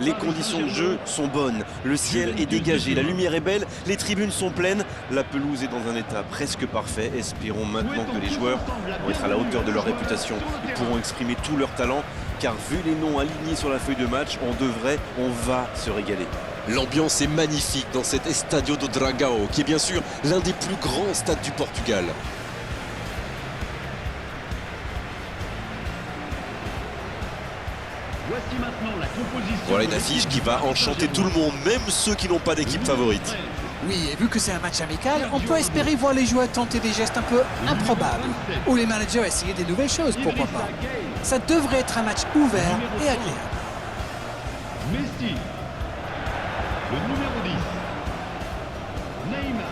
Les conditions de jeu sont bonnes, le ciel est dégagé, la lumière est belle, les tribunes sont pleines, la pelouse est dans un état presque parfait. Espérons maintenant que les joueurs vont être à la hauteur de leur réputation et pourront exprimer tout leur talent, car vu les noms alignés sur la feuille de match, on va se régaler. L'ambiance est magnifique dans cet Estádio do Dragão, qui est bien sûr l'un des plus grands stades du Portugal. Voici maintenant la composition. Voilà une affiche qui va enchanter tout le monde, même ceux qui n'ont pas d'équipe favorite. Oui, et vu que c'est un match amical, on peut espérer voir les joueurs tenter des gestes un peu improbables. Ou les managers essayer des nouvelles choses, pourquoi pas. Ça devrait être un match ouvert et agréable. Messi. Le numéro 10. Neymar.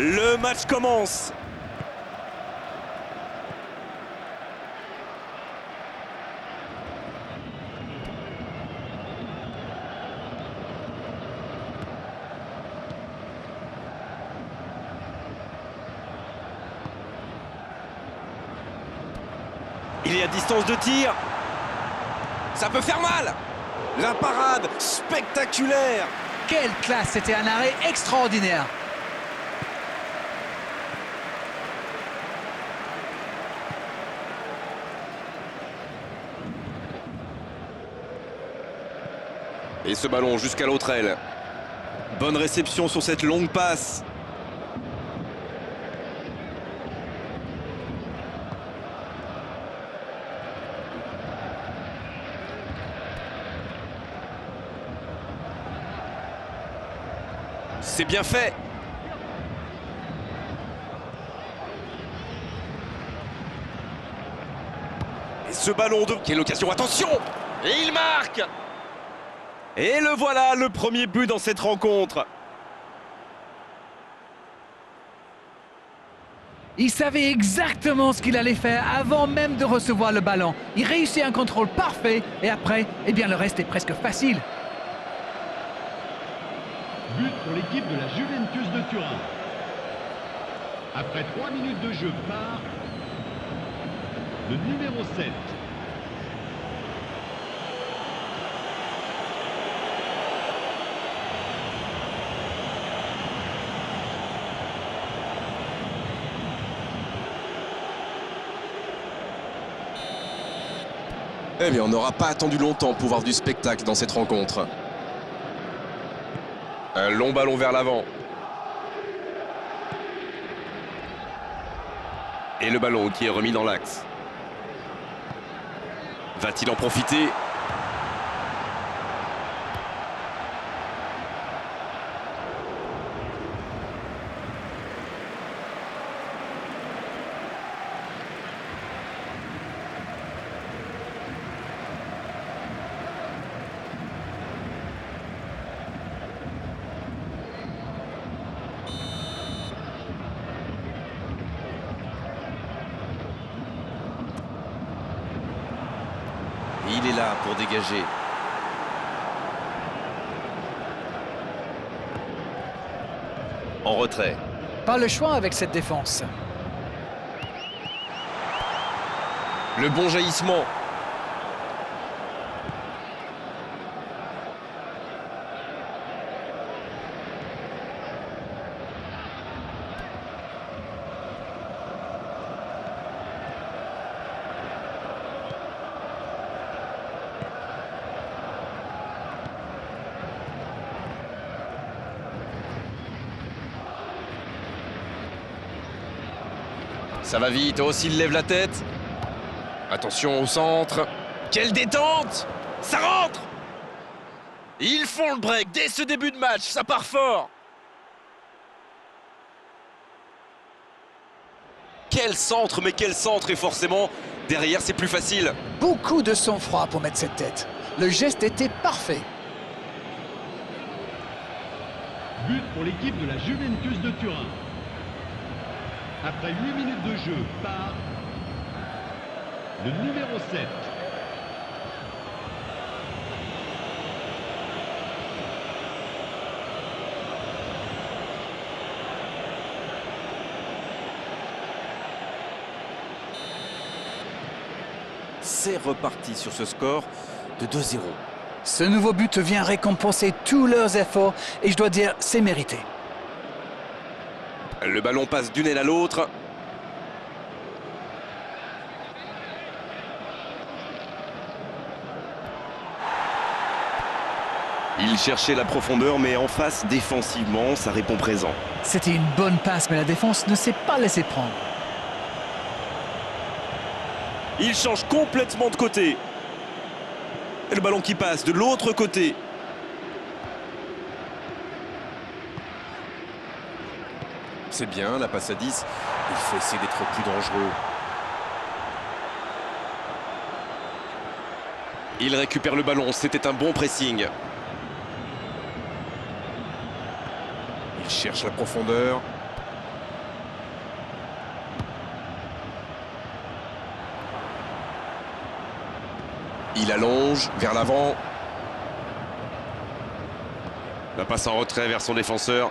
Le match commence. Il est à distance de tir. Ça peut faire mal. La parade spectaculaire. Quelle classe, c'était un arrêt extraordinaire. Et ce ballon jusqu'à l'autre aile. Bonne réception sur cette longue passe. C'est bien fait. Et ce ballon de... Quelle occasion, attention! Et il marque! Et le voilà, le premier but dans cette rencontre. Il savait exactement ce qu'il allait faire avant même de recevoir le ballon. Il réussit un contrôle parfait et après, eh bien le reste est presque facile. But pour l'équipe de la Juventus de Turin. Après 3 minutes de jeu part le numéro 7. Eh bien, on n'aura pas attendu longtemps pour voir du spectacle dans cette rencontre. Un long ballon vers l'avant. Et le ballon qui est remis dans l'axe. Va-t-il en profiter? Il est là pour dégager. En retrait. Pas le choix avec cette défense. Le bon jaillissement. Ça va vite, aussi il lève la tête. Attention au centre. Quelle détente! Ça rentre! Ils font le break dès ce début de match, ça part fort. Quel centre, mais quel centre! Et forcément, derrière c'est plus facile. Beaucoup de sang-froid pour mettre cette tête. Le geste était parfait. But pour l'équipe de la Juventus de Turin. Après 8 minutes de jeu part le numéro 7. c'est reparti sur ce score de 2-0. Ce nouveau but vient récompenser tous leurs efforts et je dois dire, c'est mérité. Le ballon passe d'une aile à l'autre. Il cherchait la profondeur, mais en face, défensivement, ça répond présent. C'était une bonne passe, mais la défense ne s'est pas laissée prendre. Il change complètement de côté. Et le ballon qui passe de l'autre côté. C'est bien, la passe à 10. Il faut essayer d'être plus dangereux. Il récupère le ballon, c'était un bon pressing. Il cherche la profondeur. Il allonge vers l'avant. La passe en retrait vers son défenseur.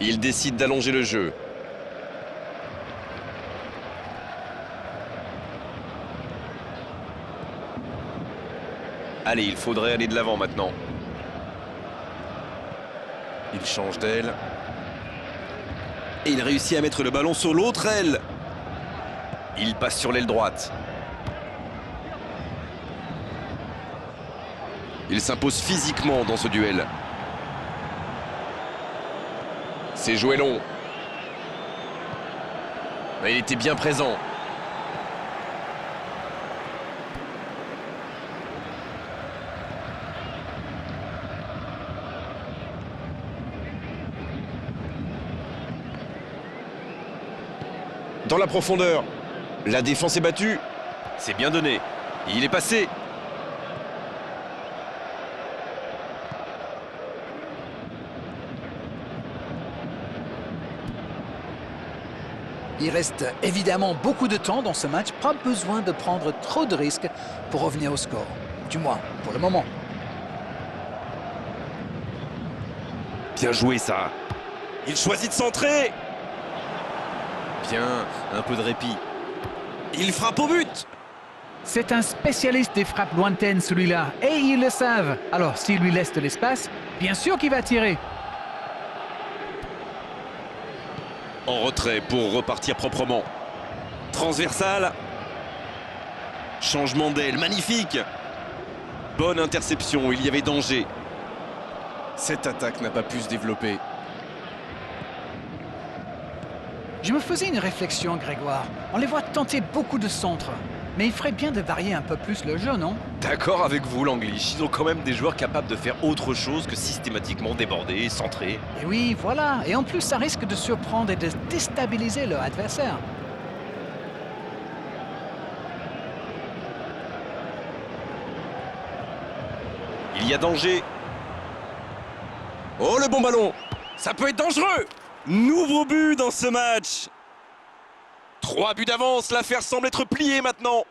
Il décide d'allonger le jeu. Allez, il faudrait aller de l'avant maintenant. Il change d'aile. Et il réussit à mettre le ballon sur l'autre aile. Il passe sur l'aile droite. Il s'impose physiquement dans ce duel. C'est joué long. Il était bien présent. Dans la profondeur. La défense est battue. C'est bien donné. Il est passé. Il reste évidemment beaucoup de temps dans ce match. Pas besoin de prendre trop de risques pour revenir au score. Du moins, pour le moment. Bien joué ça. Il choisit de centrer. Bien, un peu de répit. Il frappe au but. C'est un spécialiste des frappes lointaines, celui-là. Et ils le savent. Alors, s'il lui laisse de l'espace, bien sûr qu'il va tirer. En retrait pour repartir proprement. Transversal. Changement d'aile, magnifique. Bonne interception, il y avait danger. Cette attaque n'a pas pu se développer. Je me faisais une réflexion, Grégoire. On les voit tenter beaucoup de centres. Mais il ferait bien de varier un peu plus le jeu, non? D'accord avec vous, Langlish. Ils ont quand même des joueurs capables de faire autre chose que systématiquement déborder, centrer. Et oui, voilà. Et en plus, ça risque de surprendre et de déstabiliser leur adversaire. Il y a danger. Oh, le bon ballon. Ça peut être dangereux. Nouveau but dans ce match. 3 buts d'avance, l'affaire semble être pliée maintenant.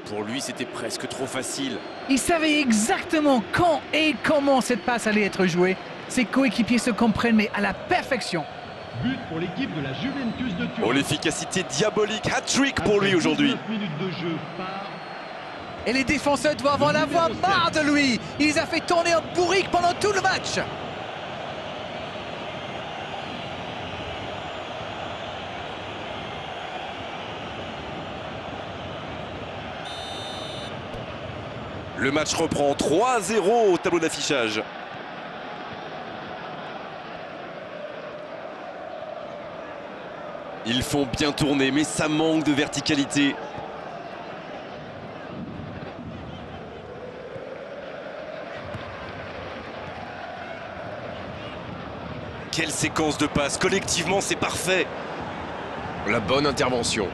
Pour lui, c'était presque trop facile. Il savait exactement quand et comment cette passe allait être jouée. Ses coéquipiers se comprennent, mais à la perfection. But pour l'équipe de la Juventus de Turin. Oh, l'efficacité diabolique. Hat-trick pour lui aujourd'hui. 19 minutes de jeu par... Et les défenseurs doivent en avoir marre de lui. Il les a fait tourner en bourrique pendant tout le match. Le match reprend 3-0 au tableau d'affichage. Ils font bien tourner, mais ça manque de verticalité. Quelle séquence de passes. Collectivement, c'est parfait. La bonne intervention.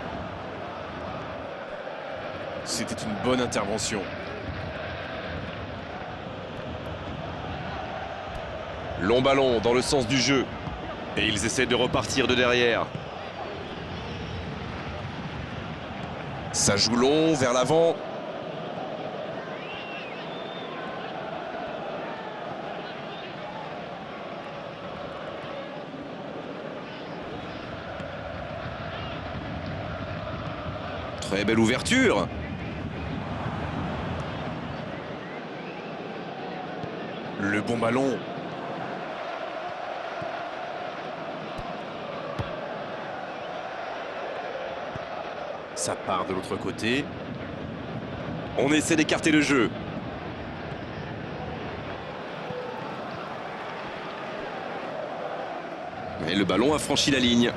C'était une bonne intervention. Long ballon dans le sens du jeu. Et ils essaient de repartir de derrière. Ça joue long vers l'avant. Très belle ouverture. Le bon ballon. Ça part de l'autre côté. On essaie d'écarter le jeu. Mais le ballon a franchi la ligne.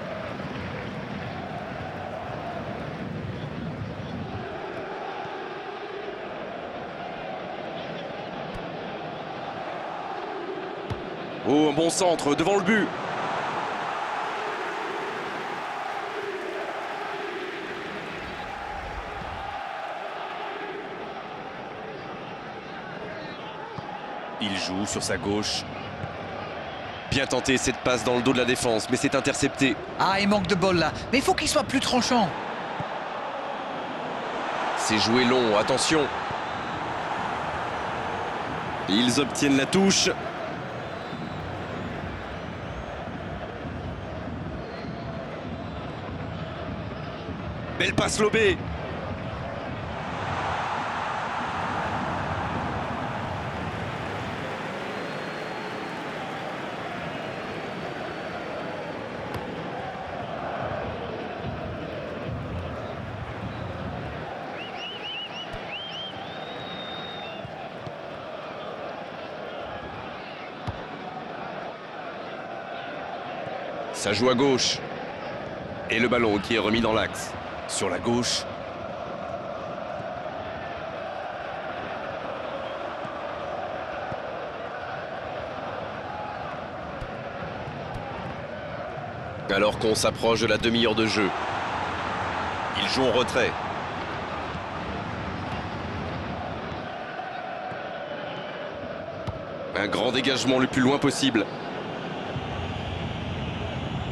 Oh, un bon centre devant le but. Il joue sur sa gauche. Bien tenté cette passe dans le dos de la défense, mais c'est intercepté. Ah, il manque de bol là. Mais il faut qu'il soit plus tranchant. C'est joué long, attention. Ils obtiennent la touche. Belle passe lobée. Ça joue à gauche. Et le ballon qui est remis dans l'axe. Sur la gauche. Alors qu'on s'approche de la demi-heure de jeu. Ils jouent en retrait. Un grand dégagement le plus loin possible.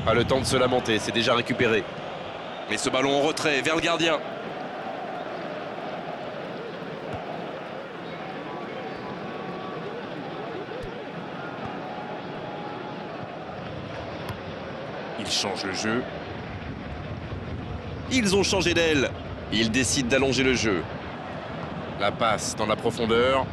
Pas le temps de se lamenter, c'est déjà récupéré. Mais ce ballon en retrait vers le gardien. Il change le jeu. Ils ont changé d'aile. Ils décident d'allonger le jeu. La passe dans la profondeur.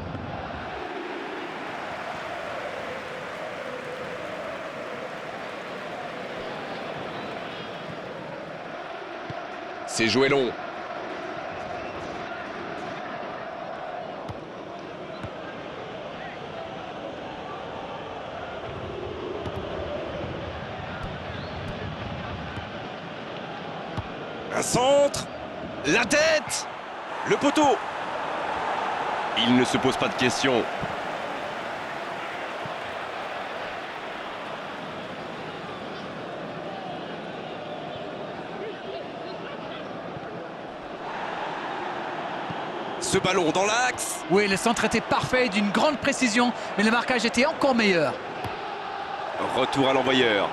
C'est joué long. Un centre. La tête. Le poteau. Il ne se pose pas de questions. Ce ballon dans l'axe. Oui, le centre était parfait, d'une grande précision, mais le marquage était encore meilleur. Retour à l'envoyeur.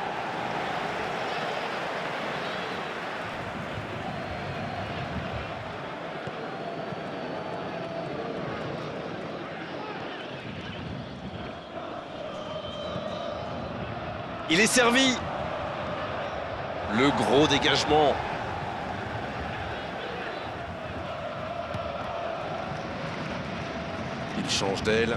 Il est servi. Le gros dégagement. Il change d'aile.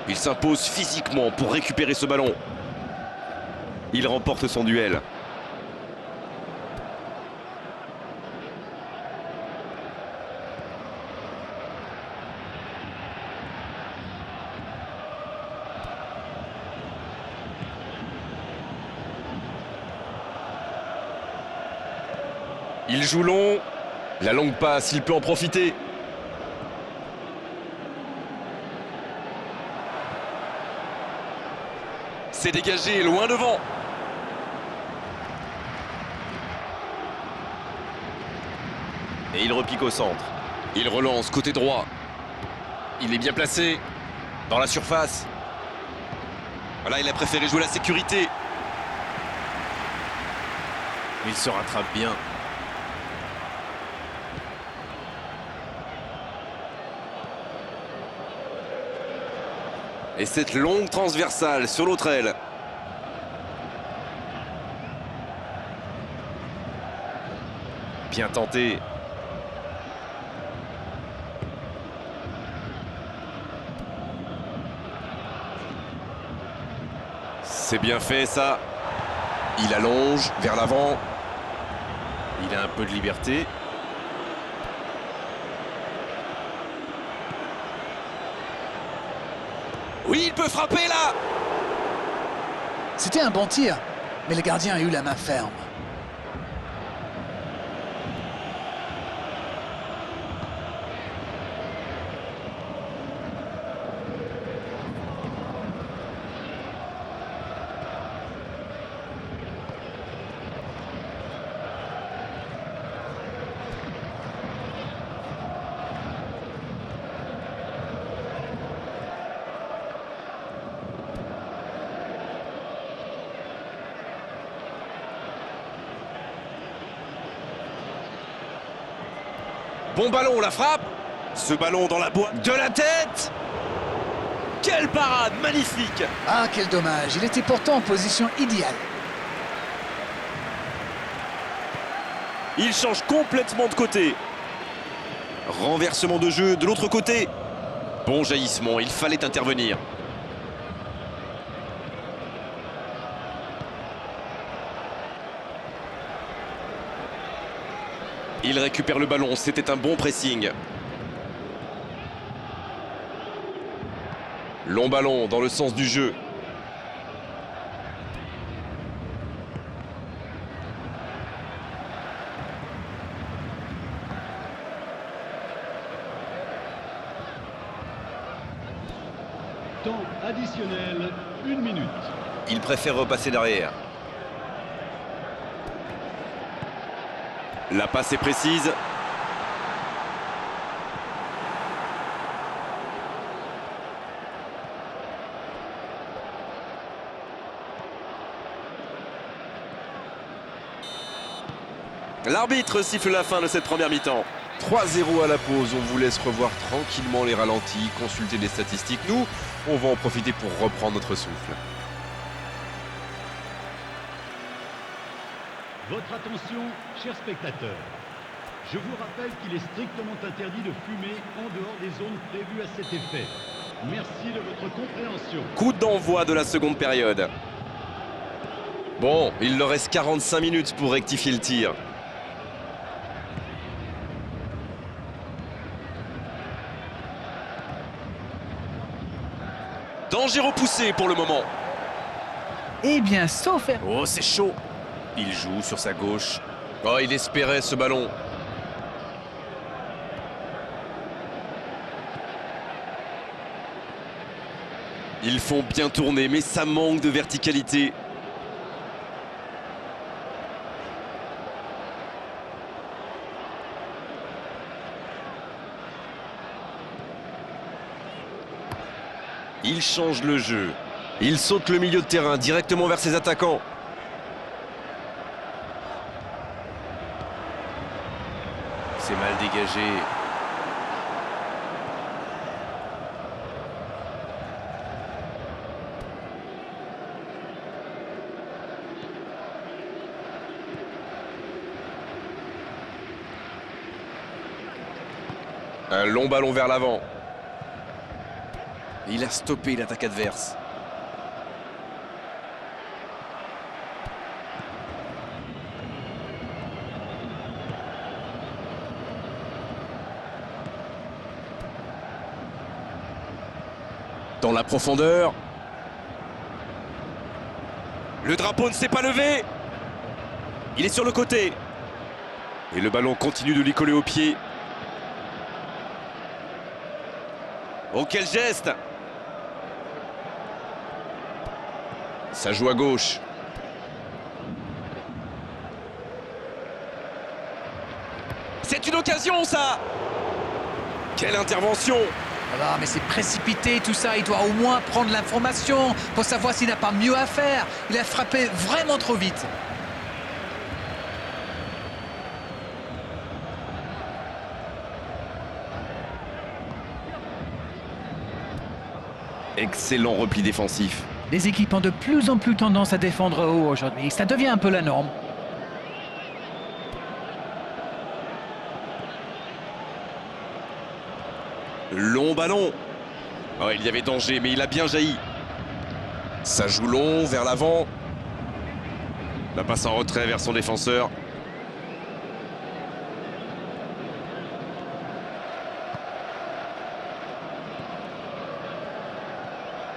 Il s'impose physiquement pour récupérer ce ballon. Il remporte son duel. Il joue long. La longue passe, il peut en profiter. C'est dégagé, loin devant. Et il repique au centre. Il relance côté droit. Il est bien placé. Dans la surface. Voilà, il a préféré jouer la sécurité. Il se rattrape bien. Et cette longue transversale sur l'autre aile. Bien tenté. C'est bien fait ça. Il allonge vers l'avant. Il a un peu de liberté. Oui, il peut frapper là. C'était un bon tir, mais le gardien a eu la main ferme. Bon ballon, la frappe. Ce ballon dans la boîte. De la tête. Quelle parade, magnifique! Ah, quel dommage, il était pourtant en position idéale. Il change complètement de côté. Renversement de jeu de l'autre côté. Bon jaillissement, il fallait intervenir. Il récupère le ballon, c'était un bon pressing. Long ballon dans le sens du jeu. Temps additionnel, 1 minute. Il préfère repasser derrière. La passe est précise. L'arbitre siffle la fin de cette première mi-temps. 3-0 à la pause, on vous laisse revoir tranquillement les ralentis, consulter les statistiques. Nous, on va en profiter pour reprendre notre souffle. Votre attention, chers spectateurs. Je vous rappelle qu'il est strictement interdit de fumer en dehors des zones prévues à cet effet. Merci de votre compréhension. Coup d'envoi de la seconde période. Bon, il leur reste 45 minutes pour rectifier le tir. Danger repoussé pour le moment. Eh bien, sauf erreur. Oh, c'est chaud. Il joue sur sa gauche. Oh, il espérait ce ballon. Ils font bien tourner, mais ça manque de verticalité. Il change le jeu. Il saute le milieu de terrain directement vers ses attaquants. C'est mal dégagé. Un long ballon vers l'avant. Il a stoppé l'attaque adverse. Dans la profondeur. Le drapeau ne s'est pas levé. Il est sur le côté. Et le ballon continue de lui coller au pied. Oh, quel geste! Ça joue à gauche. C'est une occasion, ça! Quelle intervention! Alors, mais c'est précipité tout ça, il doit au moins prendre l'information pour savoir s'il n'a pas mieux à faire. Il a frappé vraiment trop vite. Excellent repli défensif. Les équipes ont de plus en plus tendance à défendre haut aujourd'hui. Ça devient un peu la norme. Long ballon. Oh, il y avait danger, mais il a bien jailli. Ça joue long, vers l'avant. La passe en retrait vers son défenseur.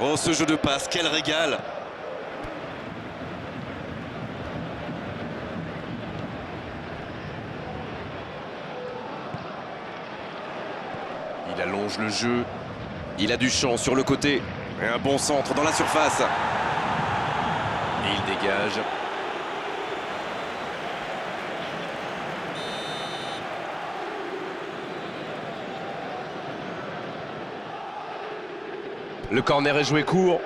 Oh, ce jeu de passe, quel régal! Il allonge le jeu. Il a du champ sur le côté. Et un bon centre dans la surface. Et il dégage. Le corner est joué court.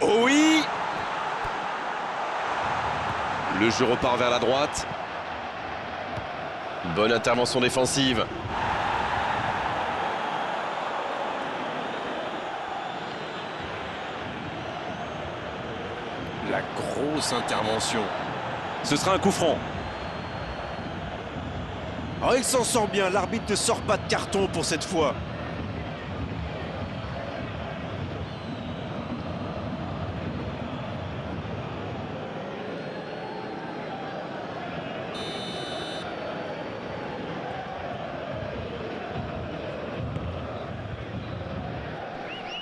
Oh oui! Le jeu repart vers la droite. Bonne intervention défensive. La grosse intervention. Ce sera un coup franc. Oh, il s'en sort bien, l'arbitre ne sort pas de carton pour cette fois.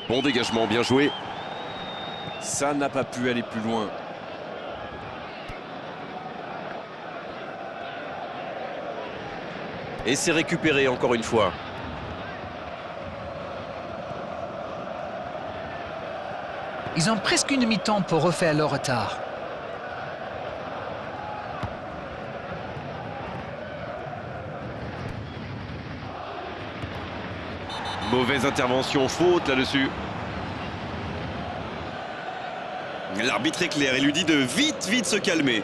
Bon dégagement, bien joué. Ça n'a pas pu aller plus loin. Et c'est récupéré encore une fois. Ils ont presque une mi-temps pour refaire leur retard. Mauvaise intervention, faute là-dessus. L'arbitre est clair, il lui dit de vite se calmer.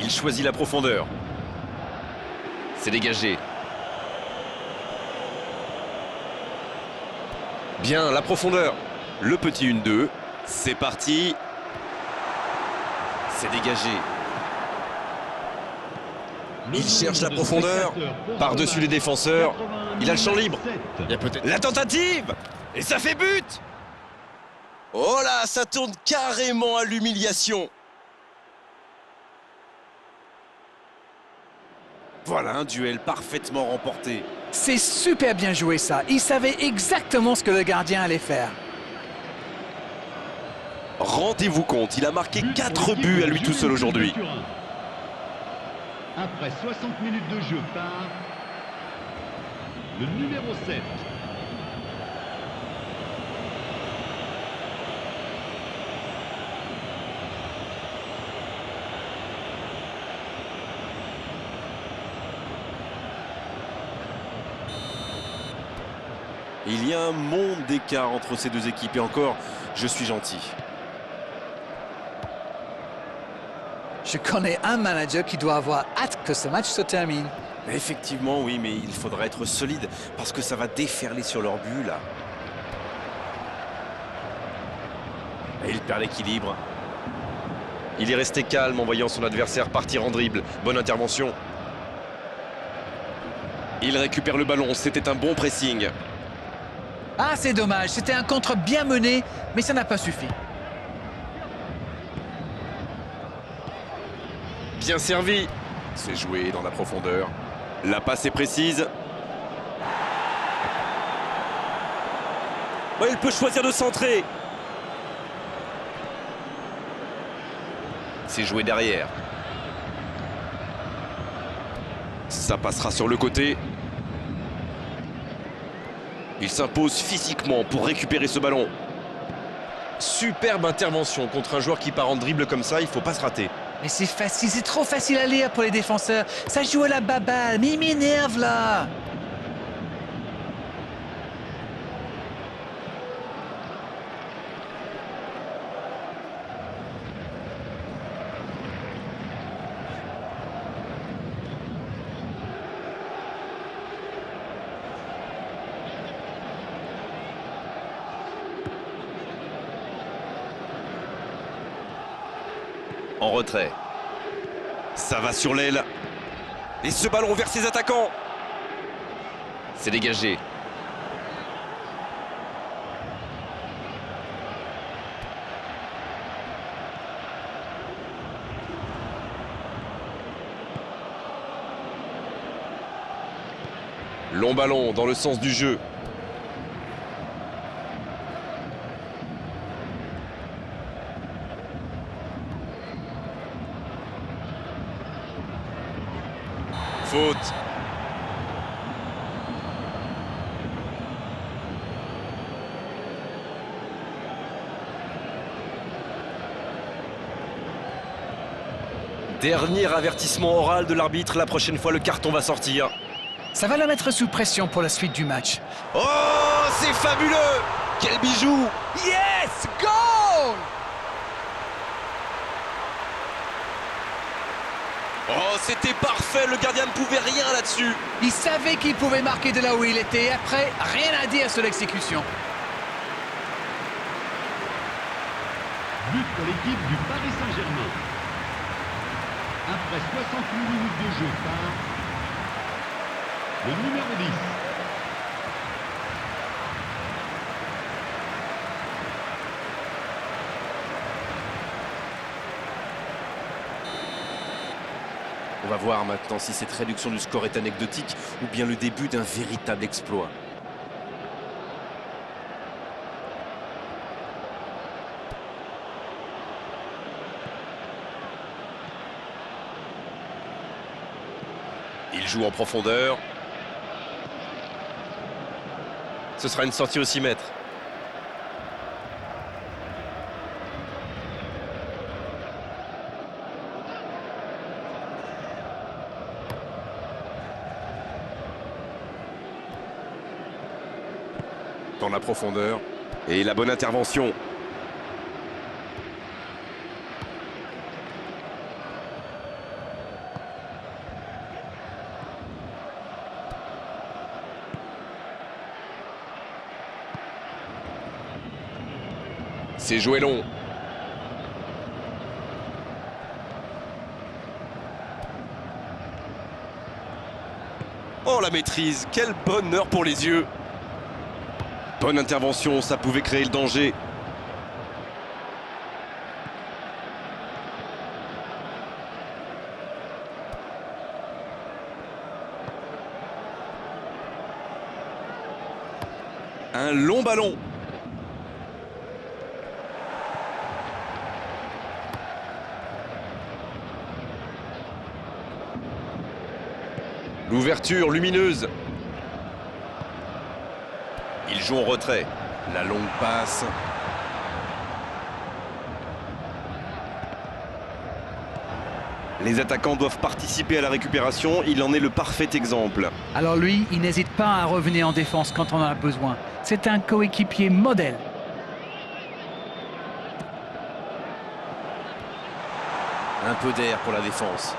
Il choisit la profondeur. C'est dégagé. Bien, la profondeur. Le petit 1-2. C'est parti. C'est dégagé. Il cherche la profondeur. Par-dessus les défenseurs. Il a le champ libre. Il y a peut-être la tentative. Et ça fait but. Oh là, ça tourne carrément à l'humiliation. Voilà un duel parfaitement remporté. C'est super bien joué ça. Il savait exactement ce que le gardien allait faire. Rendez-vous compte, il a marqué 4 buts à lui tout seul aujourd'hui. Après 60 minutes de jeu par le numéro 7. Il y a un monde d'écart entre ces deux équipes et encore, je suis gentil. Je connais un manager qui doit avoir hâte que ce match se termine. Effectivement, oui, mais il faudra être solide parce que ça va déferler sur leur but, là. Et il perd l'équilibre. Il est resté calme en voyant son adversaire partir en dribble. Bonne intervention. Il récupère le ballon, c'était un bon pressing. Ah, c'est dommage. C'était un contre bien mené, mais ça n'a pas suffi. Bien servi. C'est joué dans la profondeur. La passe est précise. Oh, il peut choisir de centrer. C'est joué derrière. Ça passera sur le côté. Il s'impose physiquement pour récupérer ce ballon. Superbe intervention contre un joueur qui part en dribble comme ça, il ne faut pas se rater. Mais c'est facile, c'est trop facile à lire pour les défenseurs. Ça joue à la baballe, mais il m'énerve là. En retrait. Ça va sur l'aile. Et ce ballon vers ses attaquants. C'est dégagé. Long ballon dans le sens du jeu. Faute. Dernier avertissement oral de l'arbitre. La prochaine fois, le carton va sortir. Ça va la mettre sous pression pour la suite du match. Oh, c'est fabuleux! Quel bijou! Yes! Goal! Oh, c'était parfait, le gardien ne pouvait rien là-dessus. Il savait qu'il pouvait marquer de là où il était. Et après, rien à dire sur l'exécution. But pour l'équipe du Paris Saint-Germain. Après 68 minutes de jeu par le numéro 10. On va voir maintenant si cette réduction du score est anecdotique ou bien le début d'un véritable exploit. Il joue en profondeur. Ce sera une sortie au 6 mètres. Dans la profondeur. Et la bonne intervention. C'est joué long. Oh, la maîtrise. Quel bonheur pour les yeux. Bonne intervention, ça pouvait créer le danger. Un long ballon. L'ouverture lumineuse. Il joue en retrait. La longue passe. Les attaquants doivent participer à la récupération. Il en est le parfait exemple. Alors lui, il n'hésite pas à revenir en défense quand on en a besoin. C'est un coéquipier modèle. Un peu d'air pour la défense.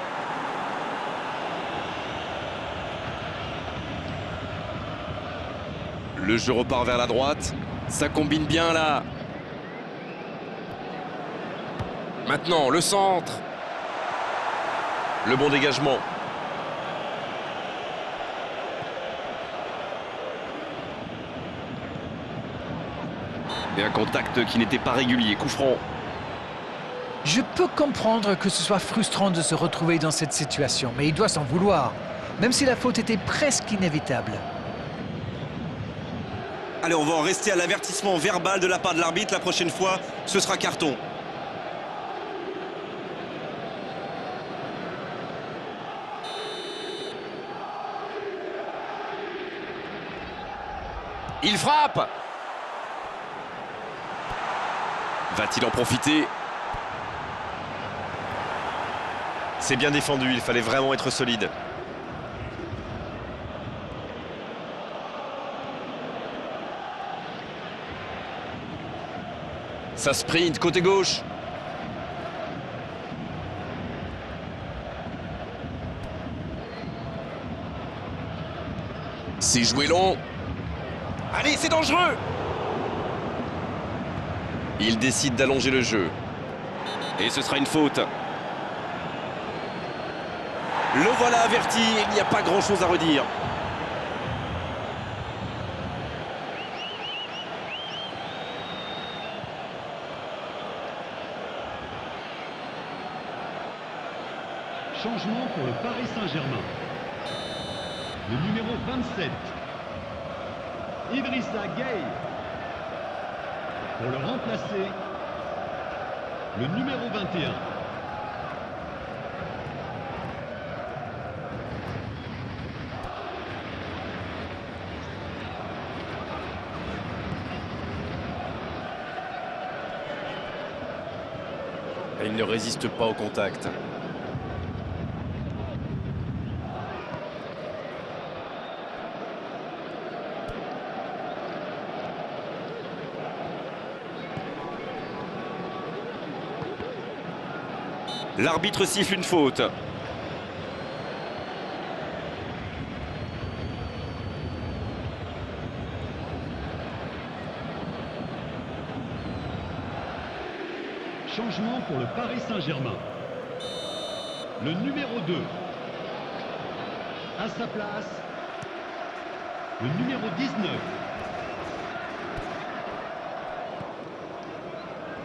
Le jeu repart vers la droite. Ça combine bien là. Maintenant, le centre. Le bon dégagement. Et un contact qui n'était pas régulier. Coup franc. Je peux comprendre que ce soit frustrant de se retrouver dans cette situation, mais il doit s'en vouloir, même si la faute était presque inévitable. Allez, on va en rester à l'avertissement verbal de la part de l'arbitre. La prochaine fois, ce sera carton. Il frappe. Va-t-il en profiter? C'est bien défendu, il fallait vraiment être solide. Ça sprint côté gauche. C'est joué long. Allez, c'est dangereux. Il décide d'allonger le jeu. Et ce sera une faute. Le voilà averti, il n'y a pas grand-chose à redire. Changement pour le Paris Saint-Germain. Le numéro 27. Idrissa Gueye. Pour le remplacer, le numéro 21. Et il ne résiste pas au contact. L'arbitre siffle une faute. Changement pour le Paris Saint-Germain. Le numéro 2. À sa place, le numéro 19.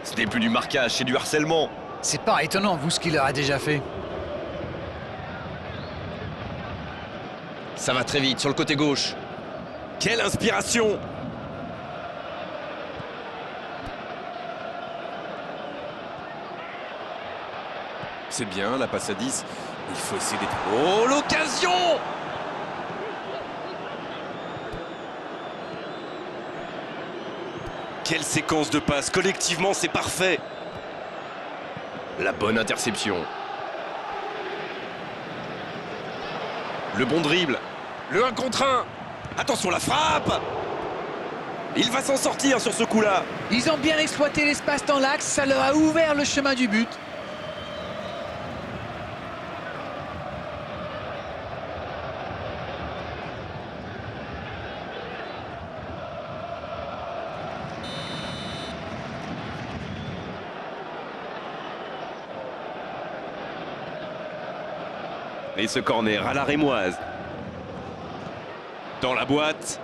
Ce n'est plus du marquage, c'est du harcèlement. C'est pas étonnant, vous, ce qu'il leur a déjà fait. Ça va très vite sur le côté gauche. Quelle inspiration! C'est bien, la passe à 10. Il faut essayer d'être... Oh, l'occasion! Quelle séquence de passes! Collectivement, c'est parfait. La bonne interception. Le bon dribble. Le 1 contre 1. Attention, la frappe! Il va s'en sortir sur ce coup-là. Ils ont bien exploité l'espace dans l'axe, ça leur a ouvert le chemin du but. Et ce corner à la rémoise. Dans la boîte.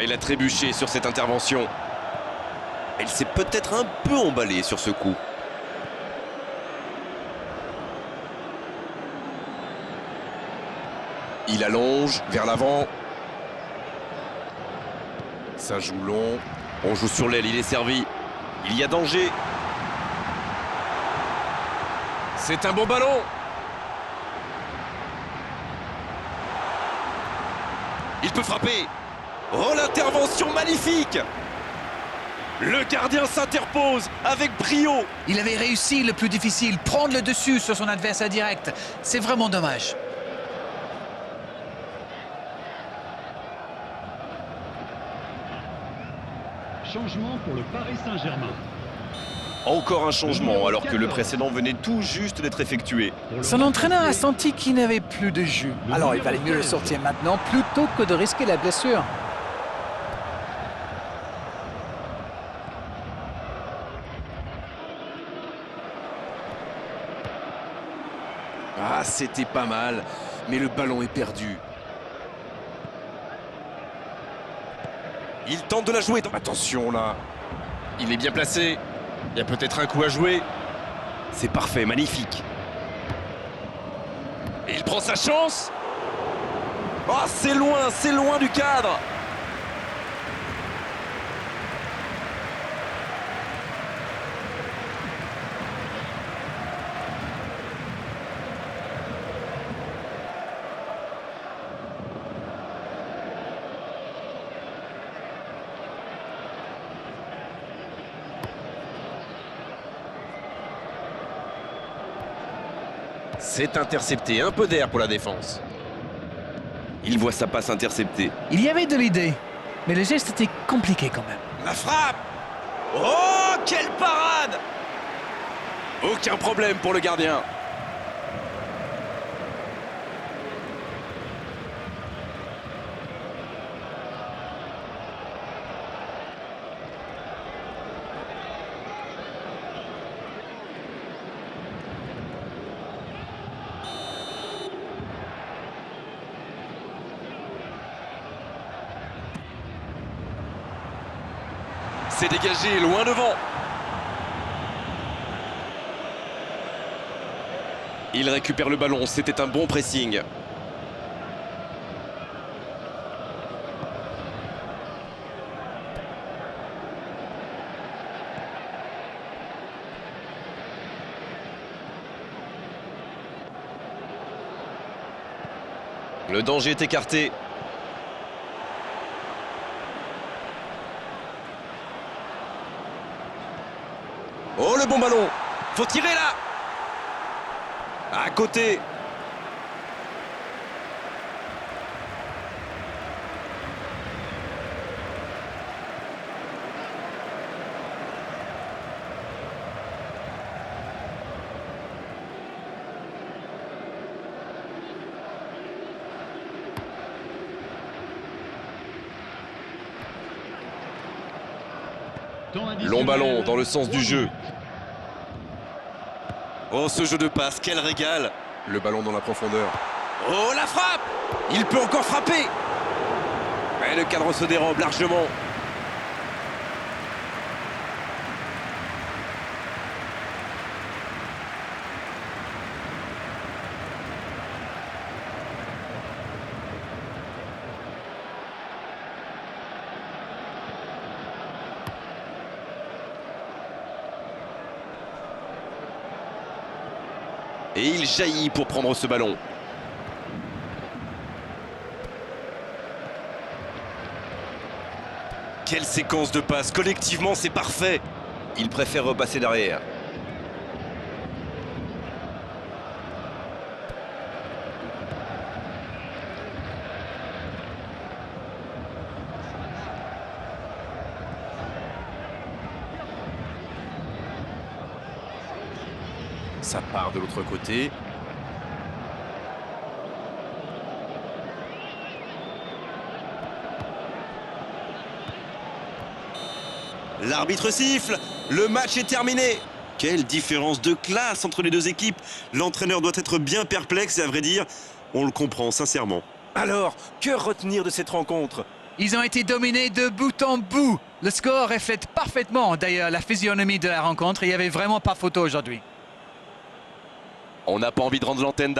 Il a trébuché sur cette intervention. Il s'est peut-être un peu emballé sur ce coup. Il allonge vers l'avant. Ça joue long. On joue sur l'aile, il est servi. Il y a danger. C'est un beau ballon. Il peut frapper. Oh, l'intervention magnifique! Le gardien s'interpose avec brio. Il avait réussi le plus difficile, prendre le dessus sur son adversaire direct. C'est vraiment dommage. Changement pour le Paris Saint-Germain. Encore un changement alors que le précédent venait tout juste d'être effectué. Son entraîneur a senti qu'il n'avait plus de jus. Alors il valait mieux le sortir maintenant plutôt que de risquer la blessure. Ah, c'était pas mal, mais le ballon est perdu. Il tente de la jouer. Attention là. Il est bien placé. Il y a peut-être un coup à jouer. C'est parfait, magnifique. Et il prend sa chance. Oh, c'est loin du cadre. C'est intercepté, un peu d'air pour la défense. Il voit sa passe interceptée. Il y avait de l'idée, mais le geste était compliqué quand même. La frappe! Oh, quelle parade! Aucun problème pour le gardien. C'est dégagé, loin devant. Il récupère le ballon, c'était un bon pressing. Le danger est écarté. Oh, le bon ballon. Faut tirer là. À côté. Long ballon dans le sens du jeu. Oh, ce jeu de passe, quel régal! Le ballon dans la profondeur. Oh, la frappe! Il peut encore frapper! Mais le cadre se dérobe largement. Et il jaillit pour prendre ce ballon. Quelle séquence de passes, collectivement c'est parfait. Il préfère repasser derrière. Ça part de l'autre côté. L'arbitre siffle, le match est terminé. Quelle différence de classe entre les deux équipes. L'entraîneur doit être bien perplexe et à vrai dire, on le comprend sincèrement. Alors, que retenir de cette rencontre? Ils ont été dominés de bout en bout. Le score reflète parfaitement d'ailleurs la physionomie de la rencontre. Il n'y avait vraiment pas photo aujourd'hui. On n'a pas envie de rendre l'antenne